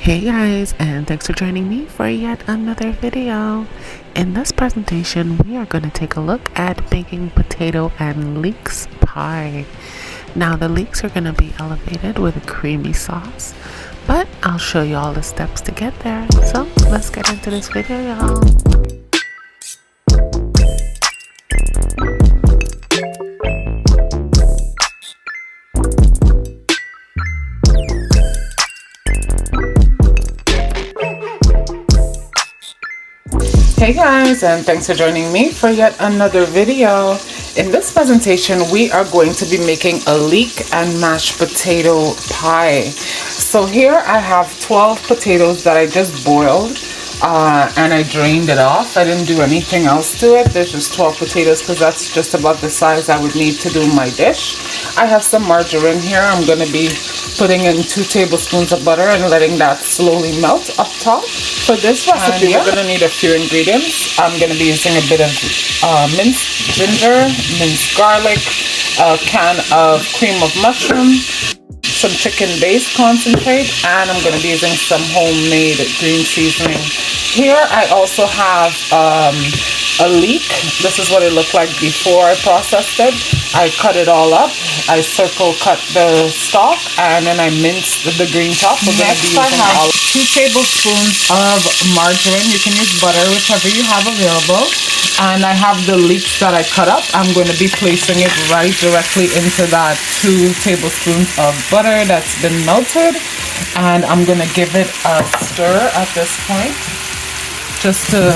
Hey guys, and thanks for joining me for yet another video. In this presentation, we are going to take a look at baking potato and leeks pie. Now the leeks are going to be elevated with a creamy sauce, but I'll show you all the steps to get there. So let's get into this video, y'all. Hey guys, and thanks for joining me for yet another video. In this presentation, we are going to be making a leek and mashed potato pie. So here I have 12 potatoes that I just boiled and I drained it off. I didn't do anything else to it. There's just 12 potatoes because that's just about the size I would need to do my dish. I have some margarine here. I'm going to be putting in 2 tablespoons of butter and letting that slowly melt up top. For this recipe, we're going to need a few ingredients. I'm going to be using a bit of minced ginger, minced garlic, a can of cream of mushroom, some chicken base concentrate, and I'm going to be using some homemade green seasoning. Here I also have a leek. This is what it looked like before I processed it. I cut it all up. I circle cut the stalk and then I minced the green top. Next I have 2 tablespoons of margarine. You can use butter, whichever you have available. And I have the leeks that I cut up. I'm going to be placing it right directly into that 2 tablespoons of butter that's been melted. And I'm going to give it a stir at this point, just to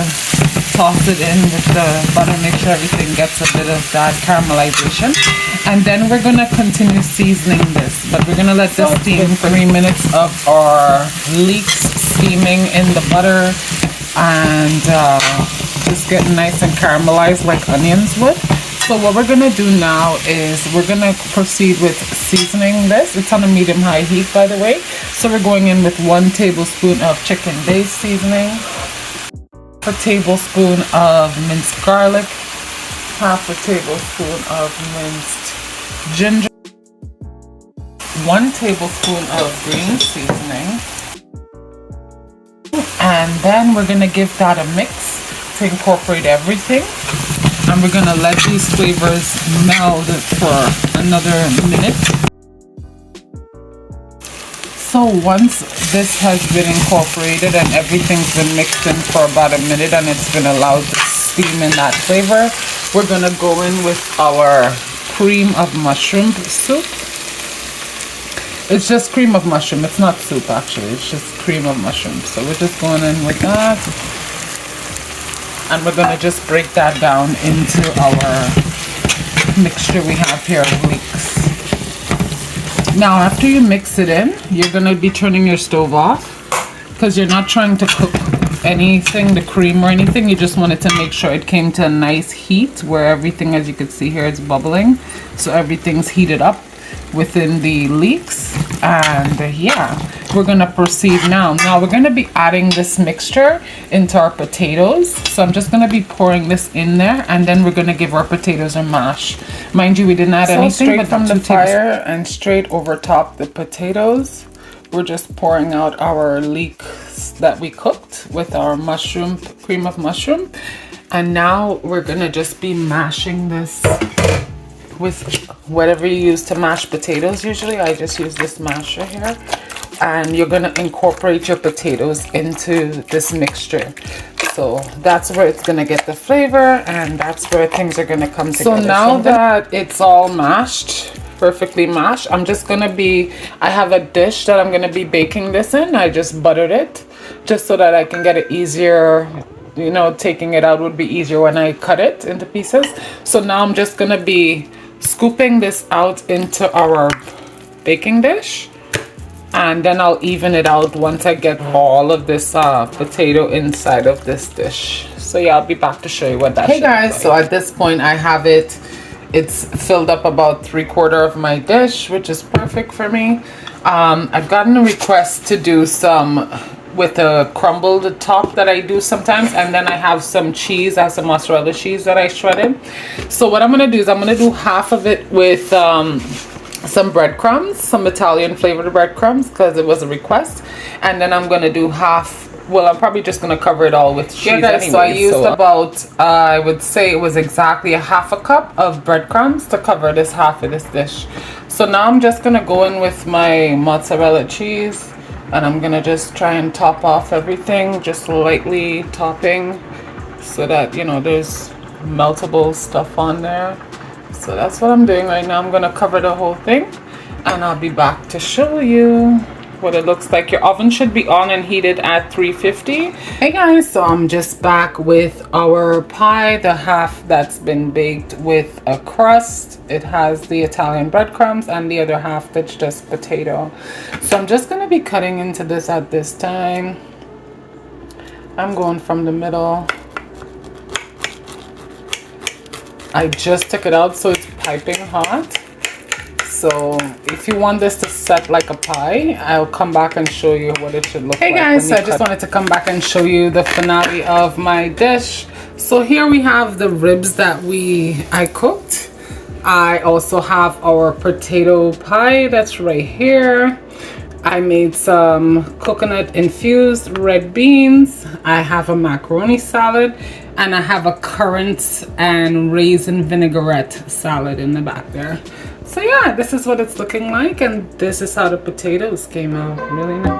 toss it in with the butter, make sure everything gets a bit of that caramelization. And then we're going to continue seasoning this, but we're going to let this steam for 3 minutes of our leeks steaming in the butter and just getting nice and caramelized like onions would. So what we're going to do now is we're going to proceed with seasoning this. It's on a medium-high heat, by the way. So we're going in with 1 tablespoon of chicken base seasoning, a tablespoon of minced garlic, half a tablespoon of minced ginger, 1 tablespoon of green seasoning, and then we're going to give that a mix to incorporate everything, and we're going to let these flavors meld for another minute. So once this has been incorporated and everything's been mixed in for about a minute and it's been allowed to steam in that flavor, we're going to go in with our cream of mushroom soup. It's just cream of mushroom. It's not soup actually. It's just cream of mushroom. So we're just going in with that. And we're going to just break that down into our mixture we have here of leeks. Now after you mix it in, you're going to be turning your stove off because you're not trying to cook anything, the cream or anything. You just wanted to make sure it came to a nice heat where everything, as you can see here, is bubbling. So everything's heated up within the leeks. And yeah, we're going to proceed now. Now we're going to be adding this mixture into our potatoes. So I'm just going to be pouring this in there, and then we're going to give our potatoes a mash. Mind you, we didn't add anything but from the fire and straight over top the potatoes. We're just pouring out our leeks that we cooked with our mushroom, cream of mushroom. And now we're going to just be mashing this with whatever you use to mash potatoes. Usually I just use this masher here, and you're going to incorporate your potatoes into this mixture. So that's where it's going to get the flavor, and that's where things are going to come together. So now that it's all mashed, perfectly mashed, I'm just going to be, I have a dish that I'm going to be baking this in. I just buttered it just so that I can get it easier. You know, taking it out would be easier when I cut it into pieces. So now I'm just going to be scooping this out into our baking dish, and then I'll even it out once I get all of this potato inside of this dish. So yeah, I'll be back to show you what that is. Hey guys, so at this point I have it. It's filled up about 3/4 of my dish, which is perfect for me. I've gotten a request to do some with a crumbled top that I do sometimes, and then I have some cheese. I have some mozzarella cheese that I shredded. So what I'm gonna do is I'm gonna do half of it with some breadcrumbs, some Italian flavored breadcrumbs, because it was a request. And then I'm gonna do half, well, I'm probably just gonna cover it all with cheese. Yeah, guys, anyway, so I used about I would say it was exactly a half a cup of breadcrumbs to cover this half of this dish. So now I'm just gonna go in with my mozzarella cheese, and I'm gonna just try and top off everything, just lightly topping, so that, you know, there's meltable stuff on there. So that's what I'm doing right now. I'm gonna cover the whole thing, and I'll be back to show you what it looks like. Your oven should be on and heated at 350. Hey guys, so I'm just back with our pie, the half that's been baked with a crust. It has the Italian breadcrumbs, and the other half that's just potato. So I'm just gonna be cutting into this at this time. I'm going from the middle. I just took it out, so it's piping hot. So if you want this to set like a pie, I'll come back and show you what it should look like. Hey guys, so I just wanted to come back and show you the finale of my dish. So here we have the ribs that I cooked. I also have our potato pie that's right here. I made some coconut infused red beans. I have a macaroni salad, and I have a currants and raisin vinaigrette salad in the back there. So yeah, this is what it's looking like, and this is how the potatoes came out. Really nice.